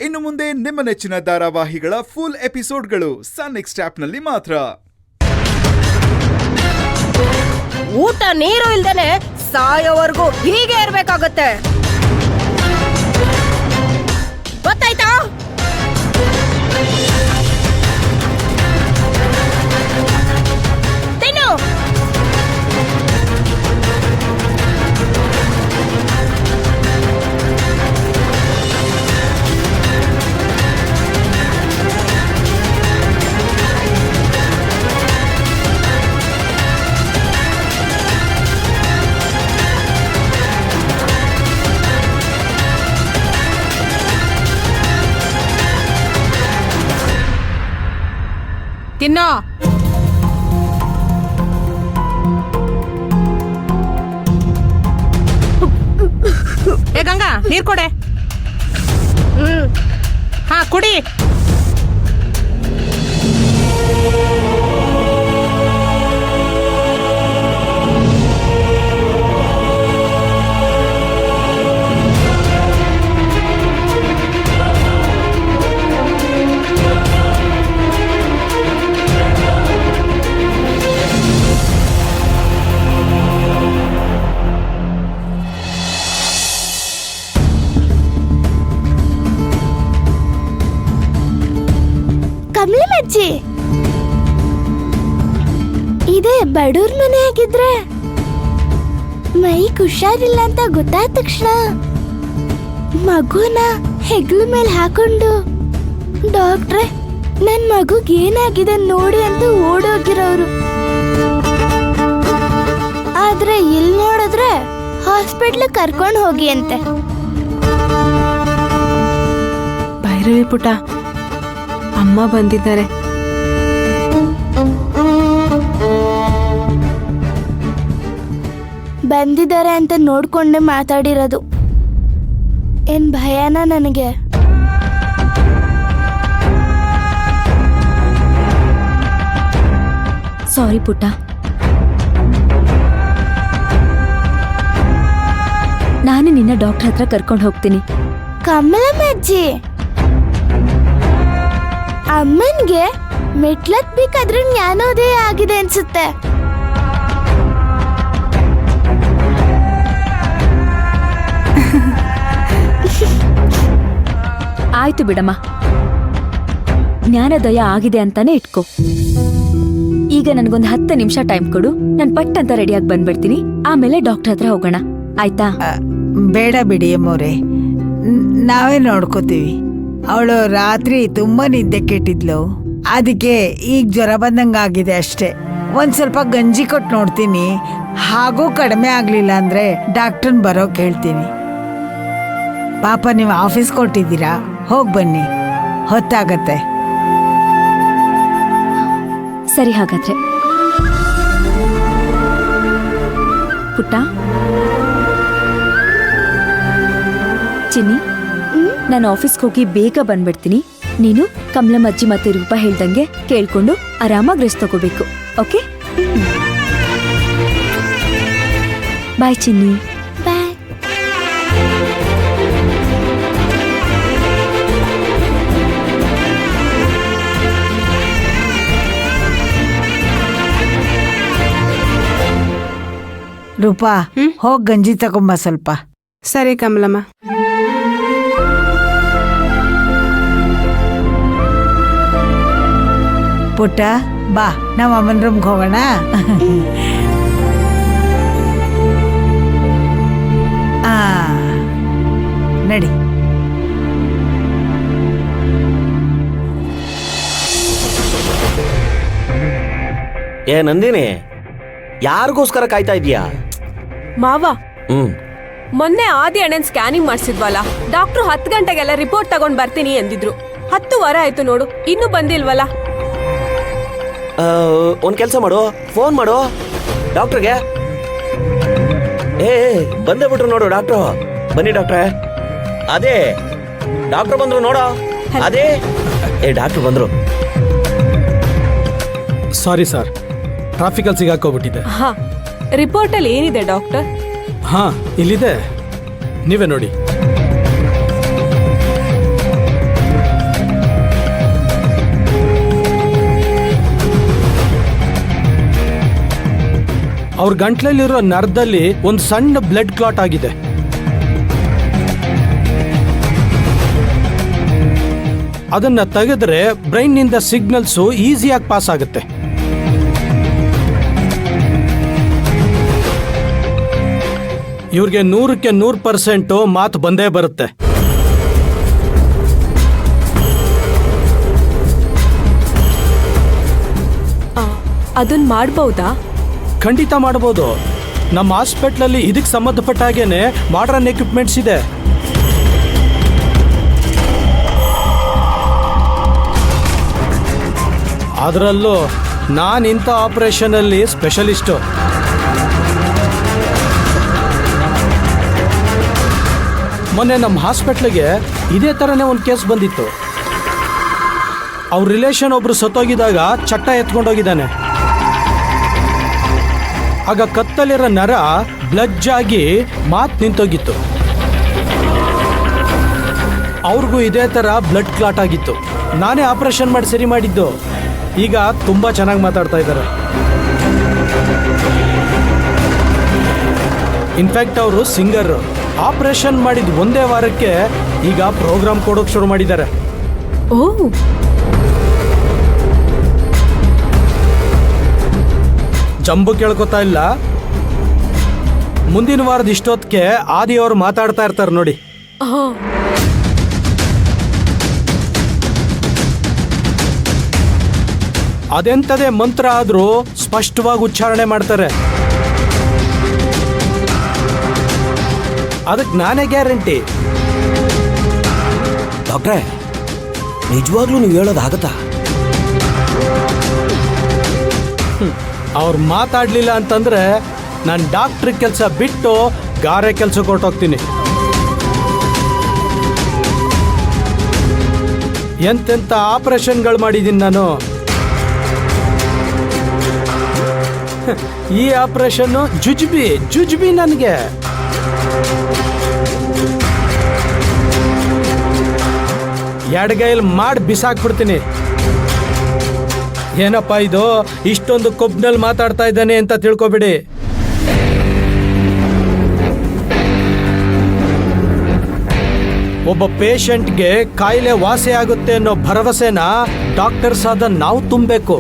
ಇನ್ನು ಮುಂದೆ ನಿಮ್ಮ ನೆಚ್ಚಿನ ಧಾರಾವಾಹಿಗಳ ಫುಲ್ ಎಪಿಸೋಡ್ಗಳು ಸನ್ ನೆಕ್ಸ್ಟ್ ಆಪ್ನಲ್ಲಿ ಮಾತ್ರ. ಊಟ ನೀರು ಇಲ್ದೇನೆ ಸಾಯೋವರೆಗೂ ಹೀಗೆ ಇರ್ಬೇಕಾಗತ್ತೆ, ಗೊತ್ತಾಯ್ತಾ? ತಿನ್ನು. ತಿನ್ನೋ. ಏ ಗಂಗಾ, ನೀರ್ ಕೊಡೆ. ಹಾ, ಕುಡಿ. ಕಮಲಮ್ಮಜ್ಜಿ, ಇದೇ ಬಡೂರ್ ಮನೆ ಆಗಿದ್ರೆ ಮೈ ಹುಷಾರಿಲ್ಲ ಅಂತ ಗೊತ್ತಾದ ತಕ್ಷಣ ಮಗುನ ಹೆಗ್ಲ ಮೇಲೆ ಹಾಕೊಂಡು ಡಾಕ್ಟ್ರೆ ನನ್ ಮಗುಗ್ ಏನಾಗಿದೆ ನೋಡಿ ಅಂತ ಓಡೋಗಿರೋರು. ಆದ್ರೆ ಇಲ್ಲಿ ನೋಡಿದ್ರೆ ಹಾಸ್ಪಿಟ್ಲ್ ಕರ್ಕೊಂಡು ಹೋಗಿ ಅಂತೆ. ಭೈರವಿ ಪುಟ, ಅಮ್ಮ ಬಂದಿದ್ದಾರೆ. ಬಂದಿದ್ದಾರೆ ಅಂತ ನೋಡ್ಕೊಂಡೆ ಮಾತಾಡಿರೋದು. ಏನ್ ಭಯನಾ ನನಗೆ? ಸಾರಿ ಪುಟ್ಟ, ನಾನು ನಿನ್ನ ಡಾಕ್ಟರ್ ಹತ್ರ ಕರ್ಕೊಂಡು ಹೋಗ್ತೀನಿ. ಕಮಲಮ್ಮಜ್ಜಿ, ಅಮ್ಮನ್ಗೆ ಮೆಟ್ಲತ್ಬೇಕಾದ್ರೆ ಜ್ಞಾನೋದಯ ಆಗಿದೆ ಅನ್ಸುತ್ತೆ. ಆಯ್ತು ಬಿಡಮ್ಮ, ಜ್ಞಾನೋದಯ ಆಗಿದೆ ಅಂತಾನೆ ಇಟ್ಕೋ. ಈಗ ನನಗೊಂದು 10 ನಿಮಿಷ ಟೈಮ್ ಕೊಡು, ನಾನು ಪಟ್ ಅಂತ ರೆಡಿಯಾಗಿ ಬಂದ್ಬಿಡ್ತೀನಿ. ಆಮೇಲೆ ಡಾಕ್ಟರ್ ಹತ್ರ ಹೋಗೋಣ, ಆಯ್ತಾ? ಬೇಡ ಬಿಡಿ ಅಮ್ಮೋರೆ, ನಾವೇ ನೋಡ್ಕೋತೀವಿ. ಅವಳು ರಾತ್ರಿ ತುಂಬಾ ನಿದ್ದೆ ಕೆಟ್ಟಿದ್ಲು, ಅದಕ್ಕೆ ಈಗ ಜ್ವರ ಬಂದಂಗಾಗಿದೆ ಅಷ್ಟೇ. ಒಂದ್ ಸ್ವಲ್ಪ ಗಂಜಿ ಕೊಟ್ಟು ನೋಡ್ತೀನಿ, ಹಾಗೂ ಕಡಿಮೆ ಆಗ್ಲಿಲ್ಲ ಅಂದ್ರೆ ಡಾಕ್ಟರ್ನ್ ಬರೋಕ್ ಹೇಳ್ತೀನಿ. ಪಾಪ ನೀವು ಆಫೀಸ್ ಕೊಟ್ಟಿದ್ದೀರಾ, ಹೋಗ್ ಬನ್ನಿ, ಹೊತ್ತಾಗತ್ತೆ. ಸರಿ, ಹಾಗಾದ್ರೆ ಪುಟ್ಟ. ಚಿನ್ನಿ, ನಾನು ಆಫೀಸ್ಗೆ ಹೋಗಿ ಬೇಗ ಬಂದ್ಬಿಡ್ತೀನಿ. ನೀನು ಕಮಲಮ್ಮಜ್ಜಿ ಮತ್ತೆ ರೂಪ ಹೇಳ್ದಂಗೆ ಕೇಳ್ಕೊಂಡು ಆರಾಮಾಗಿ ರೆಸ್ಟ್ ತಗೋಬೇಕು, ಓಕೆ? ಬಾಯ್ ಚಿನ್ನಿ. ಬಾಯ್. ರೂಪಾ, ಹೋಗ್ ಗಂಜಿ ತಗೊಂಬ ಸ್ವಲ್ಪ. ಸರಿ ಕಮಲಮ್ಮ. ಪುಟ್ಟ ಬಾ, ನಮ್ಮ ಅಮ್ಮನ ರೂಮ್ಗೆ ಹೋಗೋಣ. ನಡಿ. ಏ ನಂದಿನಿ, ಯಾರಿಗೋಸ್ಕರ ಕಾಯ್ತಾ ಇದೀಯಾ? ಮಾವ, ಮೊನ್ನೆ ಆದಿ ಅಣ್ಣನ್ ಸ್ಕ್ಯಾನಿಂಗ್ ಮಾಡಿಸಿದ್ವಲ್ಲ, ಡಾಕ್ಟ್ರು 10 ಗಂಟೆಗೆಲ್ಲ ರಿಪೋರ್ಟ್ ತಗೊಂಡ್ ಬರ್ತೀನಿ ಎಂದಿದ್ರು. 10 ವಾರ ಆಯ್ತು ನೋಡು, ಇನ್ನೂ ಬಂದಿಲ್ವಲ್ಲ. ಒಂದ್ ಕೆಲ್ಸ ಮಾಡು, ಫೋನ್ ಮಾಡು ಡಾಕ್ಟರ್ಗೆ. ಬಂದೇ ಬಿಟ್ರು ನೋಡು ಡಾಕ್ಟ್ರು. ಬನ್ನಿ ಡಾಕ್ಟ್ರೆ. ಅದೇ ಡಾಕ್ಟರ್ ಬಂದ್ರು ನೋಡೋ. ಅದೇ ಡಾಕ್ಟರ್ ಬಂದ್ರು. ಸಾರಿ ಸರ್, ಟ್ರಾಫಿಕಲ್ಲಿ ಸಿಗಾಕೋಗ್ಬಿಟ್ಟಿದೆ. ಹಾ, ರಿಪೋರ್ಟ್ ಅಲ್ಲಿ ಏನಿದೆ ಡಾಕ್ಟರ್? ಹಾ, ಇಲ್ಲಿದೆ, ನೀವೇ ನೋಡಿ. ಅವ್ರ ಗಂಟ್ಲಲ್ಲಿರೋ ನರದಲ್ಲಿ ಒಂದು ಸಣ್ಣ ಬ್ಲಡ್ ಕ್ಲಾಟ್ ಆಗಿದೆ. ಅದನ್ನ ತೆಗೆದ್ರೆ ಬ್ರೈನ್ ನಿಂದ ಸಿಗ್ನಲ್ಸು ಈಸಿಯಾಗಿ ಪಾಸ್ ಆಗುತ್ತೆ. ಇವ್ರಿಗೆ 100ಕ್ಕೆ 100% ಮಾತು ಬಂದೇ ಬರುತ್ತೆ. ಅದನ್ನ ಮಾಡ್ಬೋದಾ? ಖಂಡಿತ ಮಾಡಬಹುದು. ನಮ್ಮ ಹಾಸ್ಪಿಟ್ಲಲ್ಲಿ ಇದಕ್ಕೆ ಸಂಬಂಧಪಟ್ಟ ಹಾಗೇನೆ ಮಾಡರ್ನ್ ಎಕ್ವಿಪ್ಮೆಂಟ್ಸ್ ಇದೆ. ಅದರಲ್ಲೂ ನಾನು ಇಂಥ ಆಪರೇಷನಲ್ಲಿ ಸ್ಪೆಷಲಿಸ್ಟು. ಮೊನ್ನೆ ನಮ್ಮ ಹಾಸ್ಪಿಟ್ಲಿಗೆ ಇದೇ ಥರನೇ ಒಂದು ಕೇಸ್ ಬಂದಿತ್ತು. ಅವ್ರ ರಿಲೇಷನ್ ಒಬ್ರು ಸತ್ತೋಗಿದಾಗ ಚಟ್ಟ ಎತ್ಕೊಂಡೋಗಿದ್ದಾನೆ. ಆಗ ಕತ್ತಲಿರೋ ನರ ಬ್ಲಡ್ಜ್ ಆಗಿ ಮಾತು ನಿಂತೋಗಿತ್ತು. ಅವ್ರಿಗೂ ಇದೇ ಥರ ಬ್ಲಡ್ ಕ್ಲಾಟ್ ಆಗಿತ್ತು. ನಾನೇ ಆಪರೇಷನ್ ಮಾಡಿ ಸರಿ ಮಾಡಿದ್ದು. ಈಗ ತುಂಬ ಚೆನ್ನಾಗಿ ಮಾತಾಡ್ತಾ ಇದ್ದಾರೆ. ಇನ್ಫ್ಯಾಕ್ಟ್ ಅವರು ಸಿಂಗರ್. ಆಪರೇಷನ್ ಮಾಡಿದ ಒಂದೇ ವಾರಕ್ಕೆ ಈಗ ಪ್ರೋಗ್ರಾಮ್ ಕೊಡೋಕೆ ಶುರು ಮಾಡಿದ್ದಾರೆ. ಓ, ಜಂಬು ಕೇಳ್ಕೊತಾ ಇಲ್ಲ. ಮುಂದಿನ ವಾರದ ಇಷ್ಟೊತ್ತಿಗೆ ಆದಿಯವರು ಮಾತಾಡ್ತಾ ಇರ್ತಾರೆ ನೋಡಿ. ಅದೆಂಥದೇ ಮಂತ್ರ ಆದ್ರೂ ಸ್ಪಷ್ಟವಾಗಿ ಉಚ್ಚಾರಣೆ ಮಾಡ್ತಾರೆ. ಅದಕ್ಕೆ ನಾನೇ ಗ್ಯಾರಂಟಿ. ಡಾಕ್ಟ್ರೇ, ನಿಜವಾಗ್ಲೂ ನೀವು ಹೇಳೋದಾಗತ್ತಾ? ಅವ್ರು ಮಾತಾಡ್ಲಿಲ್ಲ ಅಂತಂದ್ರೆ ನಾನು ಡಾಕ್ಟ್ರ್ ಕೆಲಸ ಬಿಟ್ಟು ಗಾರೆ ಕೆಲಸಕ್ಕೆ ಹೊರಟೋಗ್ತೀನಿ. ಎಂತೆಂಥ ಆಪರೇಷನ್ಗಳು ಮಾಡಿದ್ದೀನಿ ನಾನು. ಈ ಆಪರೇಷನ್ನು ಜುಜ್ಬಿ ನನಗೆ. ಎಡಗೈಲಿ ಮಾಡಿ ಬಿಸಾಕ್ಬಿಡ್ತೀನಿ. ಏನಪ್ಪ ಇದು ಇಷ್ಟೊಂದು ಕೊಬ್ನಲ್ಲಿ ಮಾತಾಡ್ತಾ ಇದ್ದಾನೆ ಅಂತ ತಿಳ್ಕೊಬೇಡಿ. ಒಬ್ಬ ಪೇಷಂಟ್ಗೆ ಕಾಯಿಲೆ ವಾಸಿ ಆಗುತ್ತೆ ಅನ್ನೋ ಭರವಸೆನ ಡಾಕ್ಟರ್ಸ್ ಆದ ನಾವು ತುಂಬಬೇಕು.